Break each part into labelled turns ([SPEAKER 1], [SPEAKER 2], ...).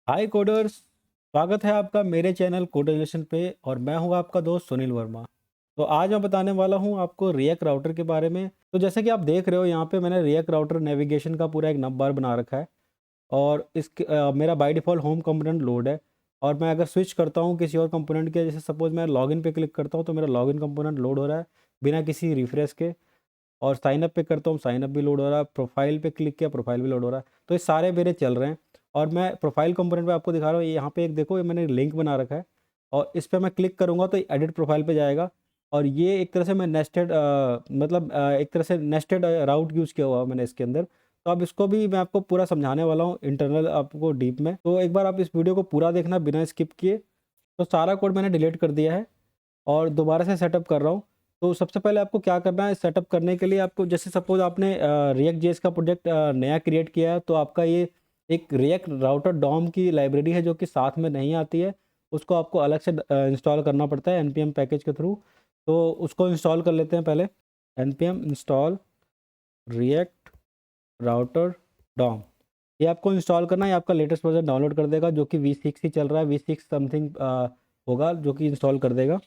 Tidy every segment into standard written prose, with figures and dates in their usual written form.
[SPEAKER 1] हाय coders. स्वागत है आपका मेरे चैनल कोडर पे और मैं हूं आपका दोस्त सुनील वर्मा। तो आज मैं बताने वाला हूं आपको रिएक्ट राउटर के बारे में। तो जैसे कि आप देख रहे हो यहाँ पे मैंने रिएक्ट राउटर नेविगेशन का पूरा एक नब बार बना रखा है और मेरा by default home component load है। और मैं अगर स्विच करता हूँ किसी और कंपोनेंट के, जैसे सपोज मैं लॉगिन पे क्लिक करता हूँ तो मेरा लॉगिन कंपोनेंट लोड हो रहा है बिना किसी रिफ्रेश के। और साइन अप पे करता हूँ, साइन अप भी लोड हो रहा है। प्रोफाइल पे क्लिक किया, प्रोफाइल भी लोड हो रहा है। तो ये सारे मेरे चल रहे हैं। और मैं प्रोफाइल कंपोनेंट पे आपको दिखा रहा हूँ, यहाँ पे एक देखो, ये मैंने लिंक बना रखा है और इस पे मैं क्लिक करूँगा तो एडिट प्रोफाइल पे जाएगा। और ये एक तरह से मैं नेस्टेड एक तरह से नेस्टेड राउट यूज़ किया हुआ है मैंने इसके अंदर। तो अब इसको भी मैं आपको पूरा समझाने वाला हूँ इंटरनल आपको डीप में। तो एक बार आप इस वीडियो को पूरा देखना बिना स्किप किए। तो सारा कोड मैंने डिलीट कर दिया है और दोबारा से सेटअप कर रहा हूँ। तो सबसे पहले आपको क्या करना है, सेटअप करने के लिए आपको, जैसे सपोज आपने रिएक्ट जेएस का प्रोजेक्ट नया क्रिएट किया है तो आपका ये एक रिएक्ट राउटर डॉम की लाइब्रेरी है जो कि साथ में नहीं आती है। उसको आपको अलग से इंस्टॉल करना पड़ता है npm पैकेज के थ्रू। तो उसको इंस्टॉल कर लेते हैं पहले। npm install React Router DOM, ये आपको इंस्टॉल करना है। ये आपका लेटेस्ट वर्जन डाउनलोड कर देगा जो कि V6 ही चल रहा है, V6 समथिंग होगा जो कि इंस्टॉल कर देगा।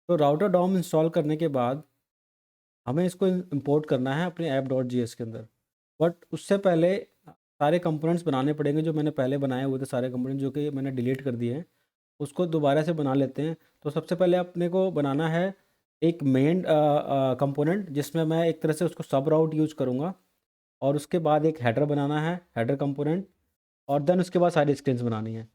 [SPEAKER 1] तो राउटर डॉम इंस्टॉल करने के बाद हमें इसको इंपोर्ट करना है अपने ऐप डॉट जी के अंदर। बट उससे पहले सारे कंपोनेंट्स बनाने पड़ेंगे जो मैंने पहले बनाए हुए थे। सारे कंपोनेंट्स जो कि मैंने डिलीट कर दिए हैं उसको दोबारा से बना लेते हैं। तो सबसे पहले अपने को बनाना है एक मेन कंपोनेंट जिसमें मैं एक तरह से उसको सब राउट यूज़ करूँगा। और उसके बाद एक हेडर बनाना है, हेडर कंपोनेंट। और देन उसके बाद सारी स्क्रीन्स बनानी है।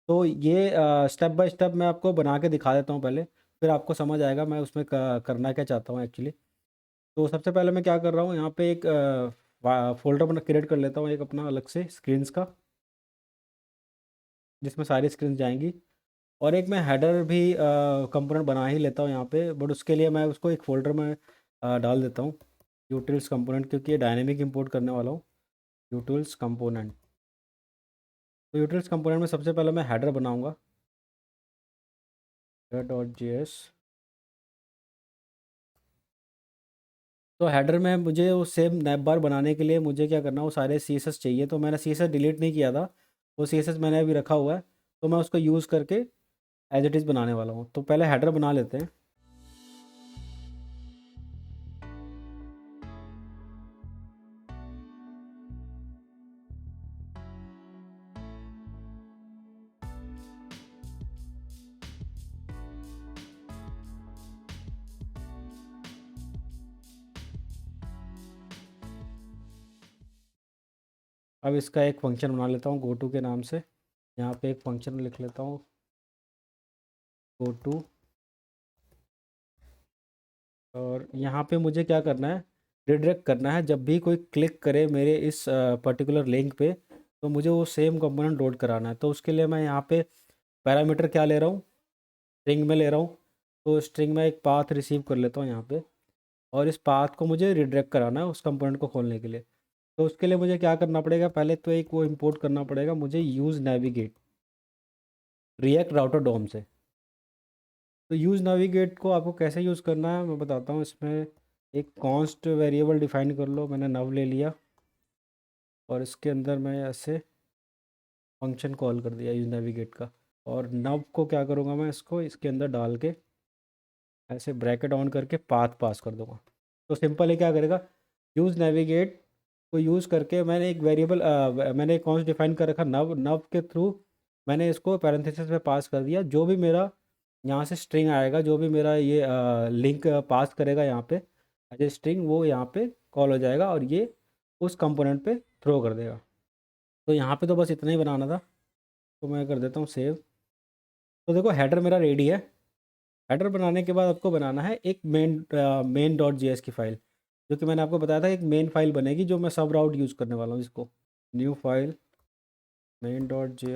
[SPEAKER 1] तो ये स्टेप बाय स्टेप मैं आपको बना के दिखा देता हूँ पहले, फिर आपको समझ आएगा मैं उसमें करना क्या चाहता हूँ एक्चुअली। तो सबसे पहले मैं क्या कर रहा हूँ, यहाँ पे एक फ़ोल्डर बना क्रिएट कर लेता हूँ एक अपना अलग से स्क्रीन्स का, जिसमें सारी स्क्रीन्स जाएंगी। और एक मैं हेडर भी कंपोनेंट बना ही लेता हूँ यहाँ पे, बट उसके लिए मैं उसको एक फ़ोल्डर में डाल देता हूँ, यूटिल्स कंपोनेंट, क्योंकि ये डायनेमिक इंपोर्ट करने वाला हूँ। Utils component. तो यूटिल्स कंपोनेंट में सबसे पहले मैं हेडर बनाऊँगा, header.js। तो हेडर में मुझे वो सेम नैप बार बनाने के लिए मुझे क्या करना है, वो सारे सी चाहिए। तो मैंने सी डिलीट नहीं किया था, वो सी मैंने अभी रखा हुआ है। तो मैं उसको यूज़ करके एज इट इज़ बनाने वाला हूँ। तो पहले हेडर बना लेते हैं। अब इसका एक फंक्शन बना लेता हूँ गोटू के नाम से। यहाँ पे एक फंक्शन लिख लेता हूँ, गोटू। और यहाँ पे मुझे क्या करना है, रिडायरेक्ट करना है। जब भी कोई क्लिक करे मेरे इस पर्टिकुलर लिंक पे तो मुझे वो सेम कंपोनेंट लोड कराना है। तो उसके लिए मैं यहाँ पे पैरामीटर क्या ले रहा हूँ, स्ट्रिंग में ले रहा हूँ। तो स्ट्रिंग में एक पाथ रिसीव कर लेता हूँ यहाँ पे। और इस पाथ को मुझे रिडायरेक्ट कराना है उस कंपोनेंट को खोलने के लिए। तो उसके लिए मुझे क्या करना पड़ेगा, पहले तो एक वो इंपोर्ट करना पड़ेगा मुझे, use navigate React Router DOM से। तो यूज़ नेविगेट को आपको कैसे यूज़ करना है मैं बताता हूँ। इसमें एक कॉन्स्ट वेरिएबल डिफाइन कर लो, मैंने नव ले लिया और इसके अंदर मैं ऐसे फंक्शन कॉल कर दिया यूज़ नेविगेट का। और नव को क्या करूँगा, मैं इसको इसके अंदर डाल के ऐसे ब्रैकेट ऑन करके पाथ पास कर दूँगा। तो सिंपल है, क्या करेगा, यूज़ नेविगेट को यूज़ करके मैंने एक वेरिएबल मैंने एक कॉन्स्ट डिफाइन कर रखा नव। नव के थ्रू मैंने इसको पैरेंथेसिस में पास कर दिया। जो भी मेरा यहाँ से स्ट्रिंग आएगा, जो भी मेरा ये लिंक पास करेगा यहाँ पे एज ए स्ट्रिंग, वो यहाँ पे कॉल हो जाएगा और ये उस कंपोनेंट पे थ्रो कर देगा। तो यहाँ पे तो बस इतना ही बनाना था। तो मैं कर देता हूँ सेव। तो देखो हेडर मेरा रेडी है। हेडर बनाने के बाद आपको बनाना है एक मेन डॉट जी की फ़ाइल, जो कि मैंने आपको बताया था एक मेन फाइल बनेगी जो मैं सब राउट यूज़ करने वाला हूँ। इसको new file main dot G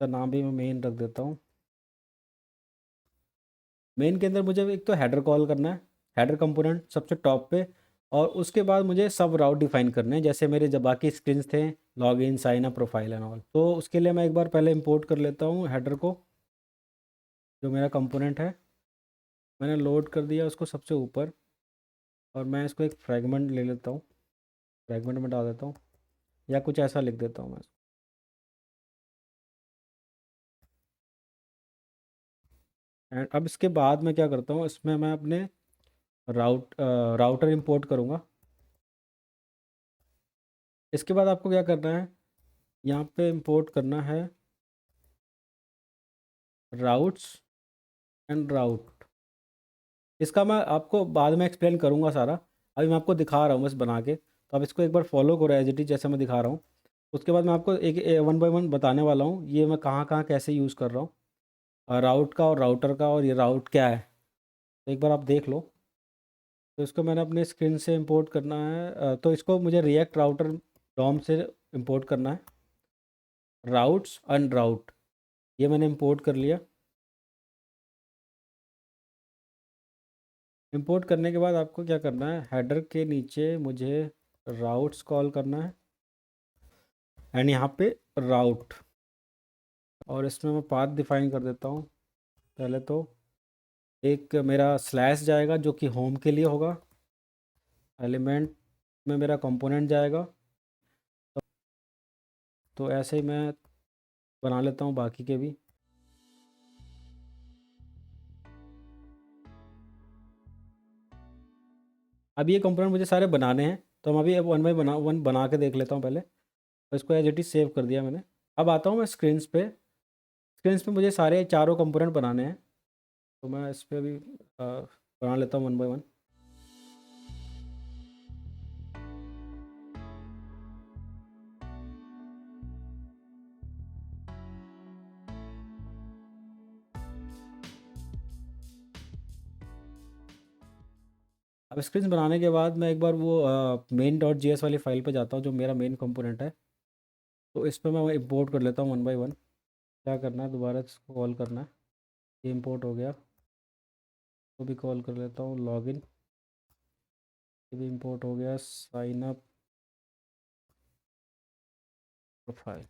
[SPEAKER 1] का नाम भी मैं मेन रख देता हूँ। मेन के अंदर मुझे एक तो हेडर कॉल करना है, हेडर कंपोनेंट सबसे टॉप पे। और उसके बाद मुझे सब राउट डिफाइन करने हैं जैसे मेरे जब बाकी स्क्रीन्स थे, log in, sign up, profile and all. तो उसके लिए मैं एक बार पहले इंपोर्ट कर लेता हूँ हेडर को, जो मेरा कंपोनेंट है। मैंने लोड कर दिया उसको सबसे ऊपर। और मैं इसको एक फ्रैगमेंट ले लेता हूँ, फ्रैगमेंट में डाल देता हूँ। या कुछ ऐसा लिख देता हूँ मैं। एंड अब इसके बाद मैं क्या करता हूँ, इसमें मैं अपने राउटर इंपोर्ट करूँगा। इसके बाद आपको क्या करना है, यहाँ पे इंपोर्ट करना है राउट्स एंड राउट। इसका मैं आपको बाद में एक्सप्लेन करूँगा सारा, अभी मैं आपको दिखा रहा हूँ बस बना के। तो आप इसको एक बार फॉलो करो एज इट इज़ जैसे मैं दिखा रहा हूँ। उसके बाद मैं आपको एक वन बाय वन बताने वाला हूँ ये मैं कहाँ कहाँ कैसे यूज़ कर रहा हूँ, राउट का और राउटर का, और ये राउट क्या है। तो एक बार आप देख लो। तो इसको मैंने अपने स्क्रीन से इंपोर्ट करना है, तो इसको मुझे रिएक्ट राउटर डॉम से इंपोर्ट करना है। राउट्स एंड राउट ये मैंने इंपोर्ट कर लिया। इंपोर्ट करने के बाद आपको क्या करना है, हेडर के नीचे मुझे राउट्स कॉल करना है एंड यहाँ पे राउट, और इसमें मैं पाथ डिफाइन कर देता हूँ। पहले तो एक मेरा स्लैश जाएगा जो कि होम के लिए होगा, एलिमेंट में मेरा कंपोनेंट जाएगा। तो ऐसे ही मैं बना लेता हूँ बाकी के भी। अब ये कंपोनेंट मुझे सारे बनाने हैं, तो हम अभी वन बाई वन बना के देख लेता हूँ पहले। तो इसको एज इट इज़ सेव कर दिया मैंने। अब आता हूँ मैं स्क्रीन्स पे। स्क्रीन्स पे मुझे सारे चारों कंपोनेंट बनाने हैं, तो मैं इस पर अभी बना लेता हूँ वन बाय वन। अब स्क्रीन बनाने के बाद मैं एक बार वो मेन डॉट जी एस वाली फाइल पे जाता हूँ जो मेरा मेन कंपोनेंट है। तो इस पर मैं इंपोर्ट कर लेता हूँ वन बाय वन। क्या करना है, दोबारा इसको कॉल करना है। ये इंपोर्ट हो गया, तो भी कॉल कर लेता हूँ लॉगिन। ये भी इंपोर्ट हो गया, साइन अप प्रोफाइल।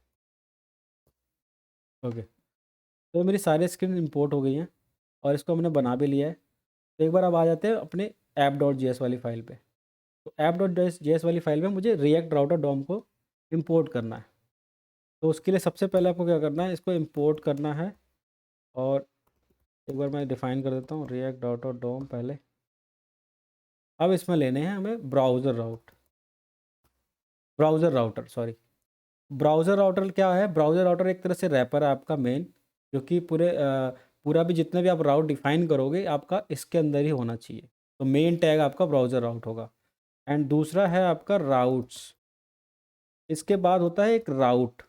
[SPEAKER 1] ओके, तो मेरी सारी स्क्रीन इंपोर्ट हो गई हैं और इसको हमने बना भी लिया है। तो एक बार अब आ जाते हैं अपने ऐप डॉट जी एस वाली फाइल पे। तो ऐप डॉट जी एस वाली फाइल में मुझे रिएक्ट राउटर डॉम को इंपोर्ट करना है। तो उसके लिए सबसे पहले आपको क्या करना है, इसको इंपोर्ट करना है। और एक बार मैं डिफ़ाइन कर देता हूँ रिएक्ट डॉट डॉम पहले। अब इसमें लेने हैं हमें browser router sorry. Browser router क्या है, ब्राउज़र राउटर एक तरह से रैपर है आपका मेन, जो कि पूरा भी जितने भी आप राउट डिफ़ाइन करोगे आपका इसके अंदर ही होना चाहिए। तो मेन टैग आपका ब्राउज़र राउट होगा। एंड दूसरा है आपका राउट्स। इसके बाद होता है एक राउट।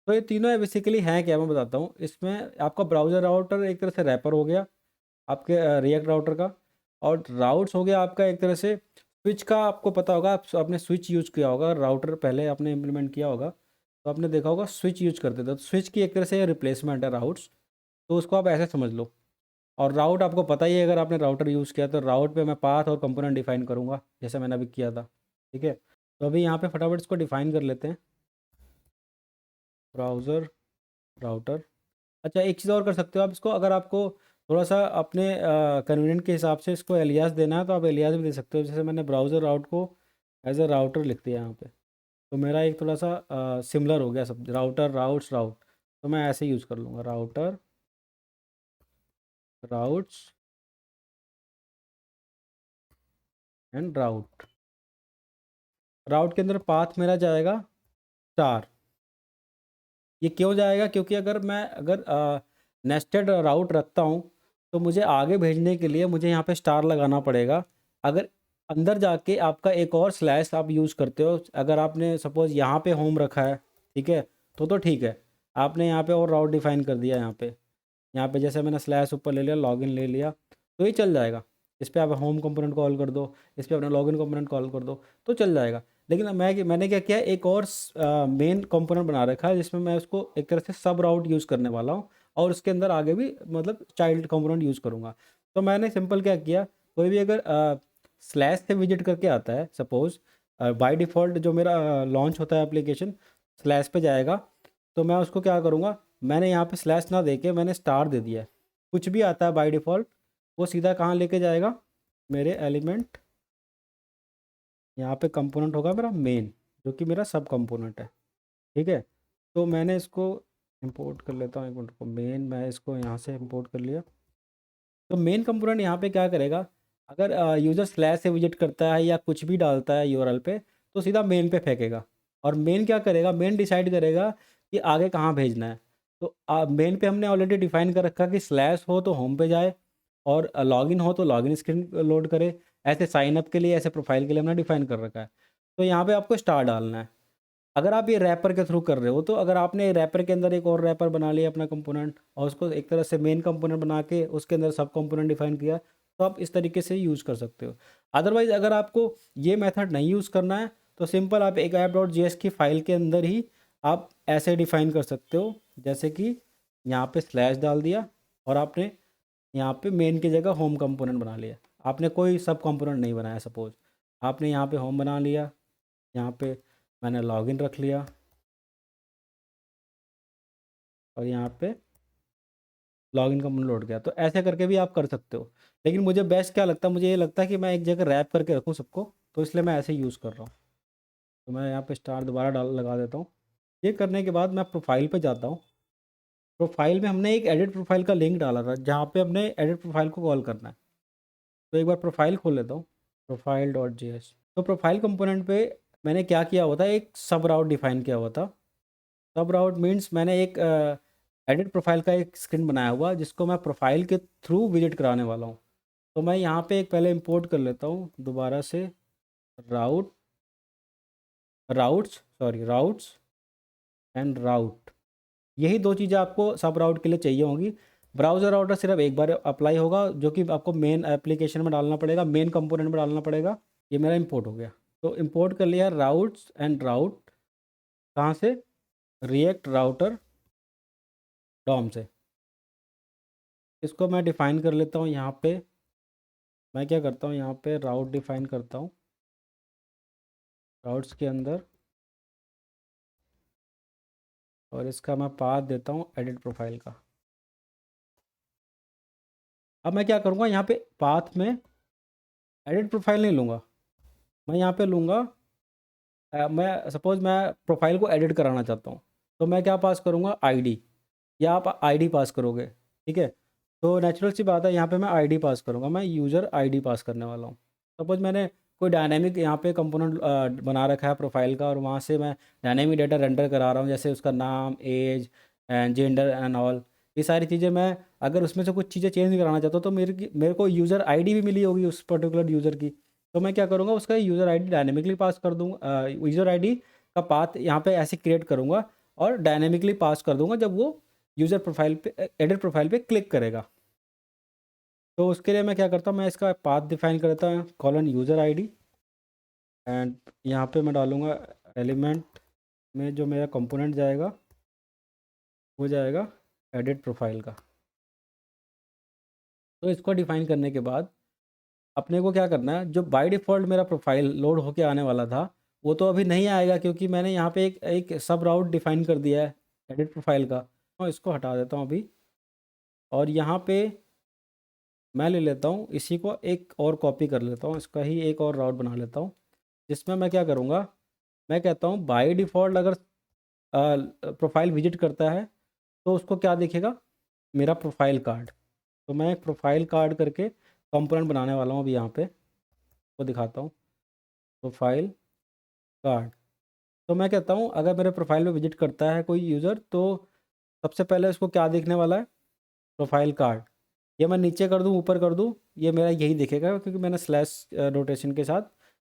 [SPEAKER 1] तो ये तीनों बेसिकली हैं क्या, मैं बताता हूँ। इसमें आपका ब्राउज़र राउटर एक तरह से रैपर हो गया आपके रिएक्ट राउटर का, और राउट्स हो गया आपका एक तरह से स्विच का। आपको पता होगा, आपने स्विच यूज़ किया होगा, राउटर पहले आपने इम्प्लीमेंट किया होगा तो आपने देखा होगा स्विच यूज करते थे। तो स्विच की एक तरह से रिप्लेसमेंट है राउट्स, तो उसको आप ऐसे समझ लो। और राउट आपको पता ही है, अगर आपने राउटर यूज़ किया तो राउट पे मैं पाथ और कंपोनेंट डिफाइन करूँगा जैसे मैंने अभी किया था। ठीक है, तो अभी यहाँ पे फटाफट इसको डिफाइन कर लेते हैं, ब्राउज़र राउटर। अच्छा, एक चीज़ और कर सकते हो आप इसको, अगर आपको थोड़ा सा अपने कन्वीनियंट के हिसाब से इसको एलियास देना है तो आप एलियास भी दे सकते हो। जैसे मैंने ब्राउज़र राउट को एज अ राउटर लिख दिया यहाँ पे, तो मेरा एक थोड़ा सा सिमिलर हो गया सब, राउटर राउट्स राउट। तो मैं ऐसे यूज़ कर लूँगा राउटर राउट्स एंड राउट। राउट के अंदर पाथ मेरा जाएगा 4। ये क्यों जाएगा, क्योंकि अगर नेस्टेड राउट रखता हूँ तो मुझे आगे भेजने के लिए मुझे यहाँ पे स्टार लगाना पड़ेगा। अगर अंदर जाके आपका एक और स्लैश आप यूज़ करते हो, अगर आपने सपोज़ यहाँ पे होम रखा है, ठीक है, तो ठीक है। आपने यहाँ पे और राउट डिफाइन कर दिया, यहाँ पे जैसे मैंने स्लैश ऊपर ले लिया, लॉगिन ले लिया, तो ये चल जाएगा। इस पर आप होम कंपोनेंट कॉल कर दो, इस पर अपना लॉगिन कंपोनेंट कॉल कर दो, तो चल जाएगा। लेकिन मैंने क्या किया, एक और मेन कंपोनेंट बना रखा है जिसमें मैं उसको एक तरह से सब राउट यूज़ करने वाला हूँ, और उसके अंदर आगे भी मतलब चाइल्ड कंपोनेंट यूज़ करूँगा। तो मैंने सिंपल क्या किया, कोई भी अगर स्लैश से विजिट करके आता है, सपोज़ बाय डिफ़ॉल्ट जो मेरा लॉन्च होता है एप्लीकेशन स्लैश पे जाएगा, तो मैं उसको क्या करूँगा, मैंने यहाँ पे स्लैश ना दे के मैंने स्टार दे दिया है। कुछ भी आता है बाय डिफ़ॉल्ट वो सीधा कहाँ लेके जाएगा, मेरे एलिमेंट, यहाँ पे कंपोनेंट होगा मेरा मेन, जो कि मेरा सब कंपोनेंट है। ठीक है, तो मैंने इसको इंपोर्ट कर लेता हूँ, एक मिनट को, मेन मैं इसको यहाँ से इंपोर्ट कर लिया। तो मेन कंपोनेंट यहाँ पे क्या करेगा, अगर यूज़र स्लैश से विजिट करता है या कुछ भी डालता है यूआरएल पे, तो सीधा मेन पे फेंकेगा। और मेन क्या करेगा, मेन डिसाइड करेगा कि आगे कहाँ भेजना है। तो मेन पे हमने ऑलरेडी डिफाइन कर रखा कि स्लैश हो तो होम पे जाए, और लॉगिन हो तो लॉगिन स्क्रीन लोड करे। ऐसे साइन अप के लिए, ऐसे प्रोफाइल के लिए हमने डिफाइन कर रखा है। तो यहाँ पे आपको स्टार डालना है। अगर आप ये रैपर के थ्रू कर रहे हो, तो अगर आपने रैपर के अंदर एक और रैपर बना लिया अपना कंपोनेंट, और उसको एक तरह से मेन कंपोनेंट बना के उसके अंदर सब कंपोनेंट डिफाइन किया, तो आप इस तरीके से यूज़ कर सकते हो। अदरवाइज़ अगर आपको ये मेथड नहीं यूज़ करना है, तो सिंपल आप एक app.js की फ़ाइल के अंदर ही आप ऐसे डिफाइन कर सकते हो, जैसे कि यहाँ पे स्लैश डाल दिया, और आपने यहाँ पे मेन की जगह होम कंपोनेंट बना लिया। आपने कोई सब कंपोनेंट नहीं बनाया, सपोज आपने यहाँ पे होम बना लिया, यहाँ पे मैंने लॉगिन रख लिया, और यहाँ पे लॉगिन का लोड गया। तो ऐसे करके भी आप कर सकते हो। लेकिन मुझे बेस्ट क्या लगता है, मुझे ये लगता है कि मैं एक जगह रैप करके रखूँ सबको, तो इसलिए मैं ऐसे यूज़ कर रहा हूँ। तो मैं यहाँ पे स्टार दोबारा डाल लगा देता हूँ। ये करने के बाद मैं प्रोफाइल पे जाता हूँ। प्रोफाइल में हमने एक एडिट प्रोफाइल का लिंक डाला था, जहाँ पे हमने एडिट प्रोफाइल को कॉल करना है। तो एक बार प्रोफाइल खोल लेता हूँ, profile.js। तो प्रोफाइल कंपोनेंट पे मैंने क्या किया हुआ था, एक सब राउट डिफाइन किया हुआ था। सब राउट मीन्स मैंने एक एडिट प्रोफाइल का एक स्क्रीन बनाया हुआ, जिसको मैं प्रोफाइल के थ्रू विजिट कराने वाला हूँ। तो मैं यहाँ पे एक पहले इंपोर्ट कर लेता हूँ दोबारा से, राउट राउट्स एंड राउट। यही दो चीज़ें आपको सब राउट के लिए चाहिए होंगी। ब्राउज़र राउटर सिर्फ एक बार अप्लाई होगा, जो कि आपको मेन एप्लीकेशन में डालना पड़ेगा, मेन कंपोनेंट में डालना पड़ेगा। ये मेरा इंपोर्ट हो गया। तो इंपोर्ट कर लिया राउट्स एंड राउट, कहाँ से, रिएक्ट राउटर डॉम से। इसको मैं डिफ़ाइन कर लेता हूँ यहाँ पे। मैं क्या करता हूँ, यहाँ पे राउट डिफ़ाइन करता हूँ, राउट्स के अंदर, और इसका मैं पाथ देता हूँ एडिट प्रोफाइल का। अब मैं क्या करूँगा, यहाँ पे पाथ में एडिट प्रोफाइल नहीं लूँगा, मैं यहाँ पे लूँगा, मैं सपोज़ मैं प्रोफाइल को एडिट कराना चाहता हूँ, तो मैं क्या पास करूँगा, आईडी, या आप आईडी पास करोगे। ठीक है, तो नेचुरल सी बात है, यहाँ पे मैं आईडी पास करूँगा, मैं यूज़र आईडी पास करने वाला हूँ। सपोज मैंने कोई डायनेमिक यहाँ पे कंपोनेंट बना रखा है प्रोफाइल का, और वहाँ से मैं डायनेमिक डाटा रेंडर करा रहा हूँ, जैसे उसका नाम, age and gender and all. ये सारी चीज़ें मैं अगर उसमें से कुछ चीज़ें चेंज कराना चाहता हूँ, तो मेरे को यूज़र आईडी भी मिली होगी उस पर्टिकुलर यूज़र की। तो मैं क्या करूँगा, उसका यूज़र आईडी डायनेमिकली पास कर दूँगा, यूज़र आईडी का पाथ यहाँ पे ऐसे क्रिएट करूँगा, और डायनेमिकली पास कर दूँगा जब वो यूज़र प्रोफाइल पे, एडिट प्रोफाइल पे क्लिक करेगा। तो उसके लिए मैं क्या करता हूँ, मैं इसका पाथ डिफाइन करता हूँ, कॉलन यूज़र आईडी, एंड यहाँ पे मैं डालूँगा एलिमेंट में जो मेरा कंपोनेंट जाएगा, वो जाएगा एडिट प्रोफाइल का। तो इसको डिफाइन करने के बाद अपने को क्या करना है, जो बाय डिफ़ॉल्ट मेरा प्रोफाइल लोड होके आने वाला था, वो तो अभी नहीं आएगा, क्योंकि मैंने यहाँ पे एक एक सब राउट डिफाइन कर दिया है एडिट प्रोफाइल का। मैं इसको हटा देता हूँ अभी, और यहाँ पे मैं ले लेता हूँ इसी को, एक और कॉपी कर लेता हूँ, इसका ही एक और राउट बना लेता हूँ, जिसमें मैं क्या करूँगा, मैं कहता हूँ बाय डिफ़ॉल्ट अगर प्रोफाइल विजिट करता है, तो उसको क्या दिखेगा, मेरा प्रोफाइल कार्ड। तो मैं एक प्रोफाइल कार्ड करके कंपोनेंट बनाने वाला हूँ अभी, यहाँ पे वो दिखाता हूँ, प्रोफाइल कार्ड। तो मैं कहता हूँ अगर मेरे प्रोफाइल में विजिट करता है कोई यूज़र, तो सबसे पहले उसको क्या दिखने वाला है, प्रोफाइल कार्ड। ये मैं नीचे कर दूँ, ऊपर कर दूँ, ये मेरा यही दिखेगा, क्योंकि मैंने स्लैश नोटेशन के साथ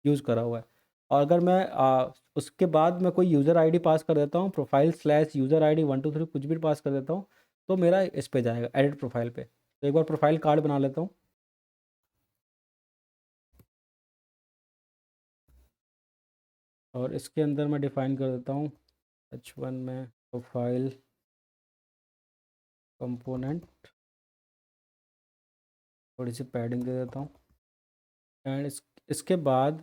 [SPEAKER 1] यूज़ करा हुआ है। और अगर मैं उसके बाद मैं कोई यूज़र आईडी पास कर देता हूँ, प्रोफाइल स्लैश यूज़र आईडी 1 2 3 कुछ भी पास कर देता हूँ, तो मेरा इस पे जाएगा, एडिट प्रोफाइल पे। तो एक बार प्रोफाइल कार्ड बना लेता हूँ, और इसके अंदर मैं डिफ़ाइन कर देता हूँ H1 में प्रोफाइल कंपोनेंट, थोड़ी सी पैडिंग दे देता हूँ। एंड इसके बाद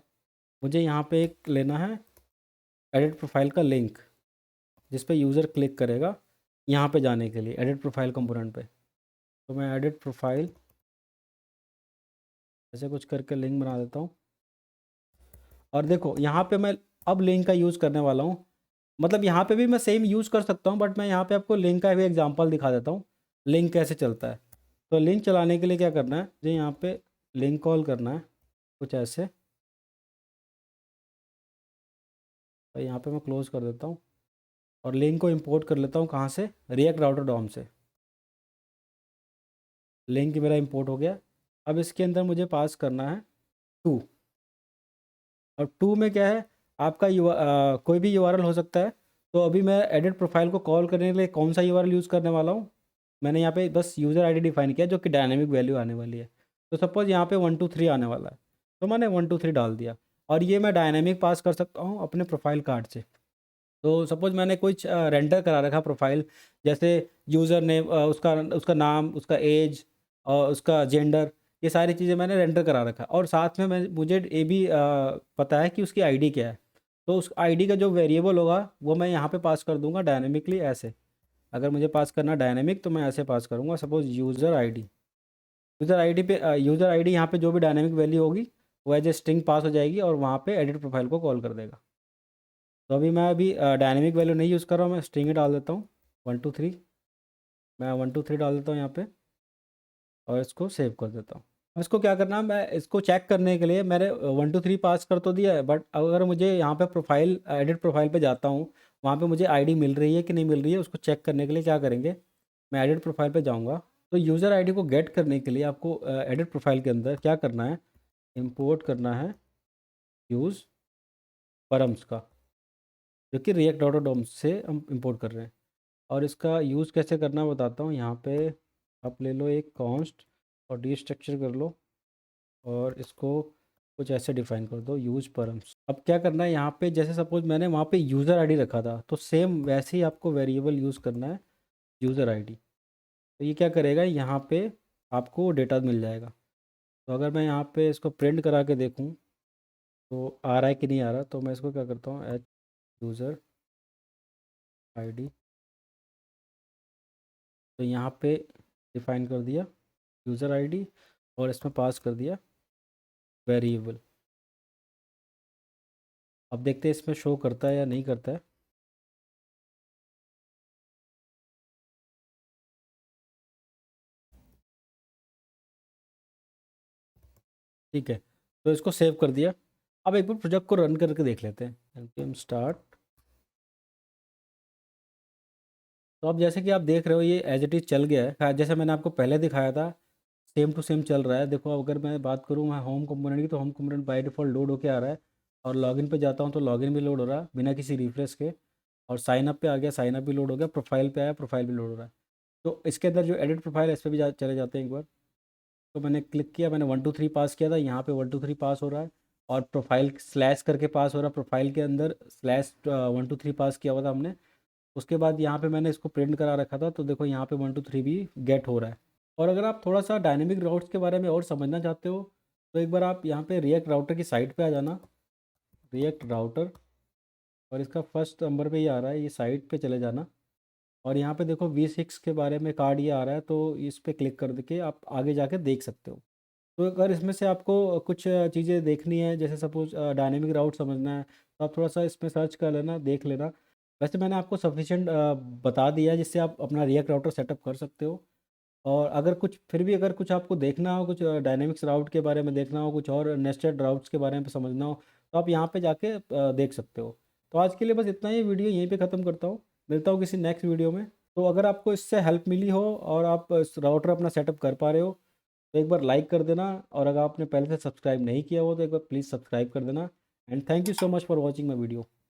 [SPEAKER 1] मुझे यहाँ पे एक लेना है एडिट प्रोफाइल का लिंक, जिस पे यूज़र क्लिक करेगा यहाँ पे जाने के लिए, एडिट प्रोफाइल कंपोनेंट पे। तो मैं एडिट प्रोफाइल ऐसे कुछ करके लिंक बना देता हूँ, और देखो यहाँ पे मैं अब लिंक का यूज़ करने वाला हूँ। मतलब यहाँ पे भी मैं सेम यूज़ कर सकता हूँ, बट मैं यहाँ पे आपको लिंक का भी एग्जांपल दिखा देता हूँ, लिंक कैसे चलता है। तो लिंक चलाने के लिए क्या करना है, मुझे यहाँ पे लिंक कॉल करना है कुछ ऐसे, तो यहाँ पे मैं क्लोज़ कर देता हूँ और लिंक को इंपोर्ट कर लेता हूँ कहाँ से, रिएक्ट राउटर डॉम से। लिंक मेरा इंपोर्ट हो गया। अब इसके अंदर मुझे पास करना है 2, और 2 में क्या है, आपका कोई भी यूआरएल हो सकता है। तो अभी मैं एडिट प्रोफाइल को कॉल करने के लिए कौन सा यूआरएल यूज़ करने वाला हूँ, मैंने यहाँ पे बस यूज़र आईडी डिफाइन किया जो कि डायनेमिक वैल्यू आने वाली है। तो सपोज़ यहाँ पे 123 आने वाला है, तो मैंने 123 डाल दिया, और ये मैं डायनेमिक पास कर सकता हूँ अपने प्रोफाइल कार्ड से। तो सपोज़ मैंने कुछ रेंडर करा रखा प्रोफाइल, जैसे यूज़र नेम, उसका उसका नाम, उसका एज और उसका जेंडर, ये सारी चीज़ें मैंने रेंडर करा रखा, और साथ में मैं मुझे ये भी पता है कि उसकी आईडी क्या है। तो उस आईडी का जो वेरिएबल होगा वो मैं यहाँ पे पास कर दूंगा डायनेमिकली ऐसे। अगर मुझे पास करना डायनेमिक तो मैं ऐसे पास करूँगा, suppose user ID. User ID पे यूज़र आईडी यहाँ पे जो भी डायनेमिक वैल्यू होगी वो एज ए स्ट्रिंग पास हो जाएगी और वहाँ पे एडिट प्रोफाइल को कॉल कर देगा। तो अभी मैं डायनेमिक वैल्यू नहीं यूज़ कर रहा हूँ, मैं स्ट्रिंग ही डाल देता हूँ 123। मैं 123 डाल देता हूँ यहाँ पे और इसको सेव कर देता हूँ। अब इसको क्या करना है, मैं इसको चेक करने के लिए मैंने 123 पास कर तो दिया है, बट अगर मुझे यहाँ पे प्रोफाइल एडिट प्रोफाइल पे जाता हूँ, वहाँ पे मुझे आईडी मिल रही है कि नहीं मिल रही है, उसको चेक करने के लिए क्या करेंगे, मैं एडिट प्रोफाइल पे जाऊँगा। तो यूज़र आईडी को गेट करने के लिए आपको एडिट प्रोफाइल के अंदर क्या करना है, इंपोर्ट करना है यूज़ परम्स का, जो कि रिएक्ट डॉट डॉम से हम इंपोर्ट कर रहे हैं। और इसका यूज़ कैसे करना बताता हूँ। यहाँ पे आप ले लो एक कॉन्स्ट और डीस्ट्रक्चर कर लो, और इसको कुछ ऐसे डिफाइन कर दो, यूज परम्स। अब क्या करना है, यहाँ पे जैसे सपोज मैंने वहाँ पे यूज़र आईडी रखा था, तो सेम वैसे ही आपको वेरिएबल यूज़ करना है यूज़र आईडी। तो ये क्या करेगा, यहाँ पे आपको डेटा मिल जाएगा। तो अगर मैं यहाँ पे इसको प्रिंट करा के देखूँ तो आ रहा है कि नहीं आ रहा, तो मैं इसको क्या करता हूँ, एच यूज़र आईडी, तो यहाँ पे डिफाइन कर दिया यूज़र आईडी और इसमें पास कर दिया वेरिएबल। अब देखते हैं इसमें शो करता है या नहीं करता है। ठीक है, तो इसको सेव कर दिया। अब एक बार प्रोजेक्ट को रन करके देख लेते हैं, npm स्टार्ट। तो अब जैसे कि आप देख रहे हो ये एज इट इज़ चल गया है, जैसे मैंने आपको पहले दिखाया था सेम टू सेम चल रहा है। देखो अगर मैं बात करूँ मैं होम कंपोनेंट की, तो home component by default load होके आ रहा है, और लॉगिन पे जाता हूँ तो लॉगिन भी लोड हो रहा है बिना किसी रिफ्रेश के, और साइन अप पे आ गया, साइन अप भी लोड हो गया, प्रोफाइल पे आया, प्रोफाइल भी लोड हो रहा है। तो इसके अंदर जो एडिट प्रोफाइल है इस पर भी चले जाते हैं एक बार। तो मैंने क्लिक किया, मैंने 123 पास किया था, यहाँ पे 123 पास हो रहा है, और प्रोफाइल स्लैश करके पास हो रहा है, प्रोफाइल के अंदर स्लैश 123 पास किया हुआ था हमने। उसके बाद यहाँ पे मैंने इसको प्रिंट करा रखा था, तो देखो यहाँ पे 123 भी गेट हो रहा है। और अगर आप थोड़ा सा डायनेमिक राउट्स के बारे में और समझना चाहते हो तो एक बार आप यहाँ पे रिएक्ट राउटर की साइट पे आ जाना, रिएक्ट राउटर, और इसका फर्स्ट नंबर पे ही आ रहा है, ये साइट पे चले जाना, और यहाँ पे देखो V6 के बारे में कार्ड ये आ रहा है, तो इस पर क्लिक कर के आप आगे जाके देख सकते हो। तो अगर इसमें से आपको कुछ चीज़ें देखनी है, जैसे सपोज डायनेमिक राउट समझना है, तो आप थोड़ा सा इसमें सर्च कर लेना, देख लेना। वैसे मैंने आपको सफिशिएंट बता दिया है जिससे आप अपना रिएक्ट राउटर सेटअप कर सकते हो। और अगर कुछ फिर भी अगर कुछ आपको देखना हो, कुछ डायनेमिक्स राउट के बारे में देखना हो, कुछ और नेस्टेड राउट्स के बारे में समझना हो, तो आप यहाँ पे जाके देख सकते हो। तो आज के लिए बस इतना ही, वीडियो यहीं पे ख़त्म करता हूँ, मिलता हूँ किसी नेक्स्ट वीडियो में। तो अगर आपको इससे हेल्प मिली हो और आप इस राउटर अपना सेटअप कर पा रहे हो तो एक बार लाइक कर देना, और अगर आपने पहले से सब्सक्राइब नहीं किया हो तो एक बार प्लीज़ सब्सक्राइब कर देना। And thank you so much for watching my video.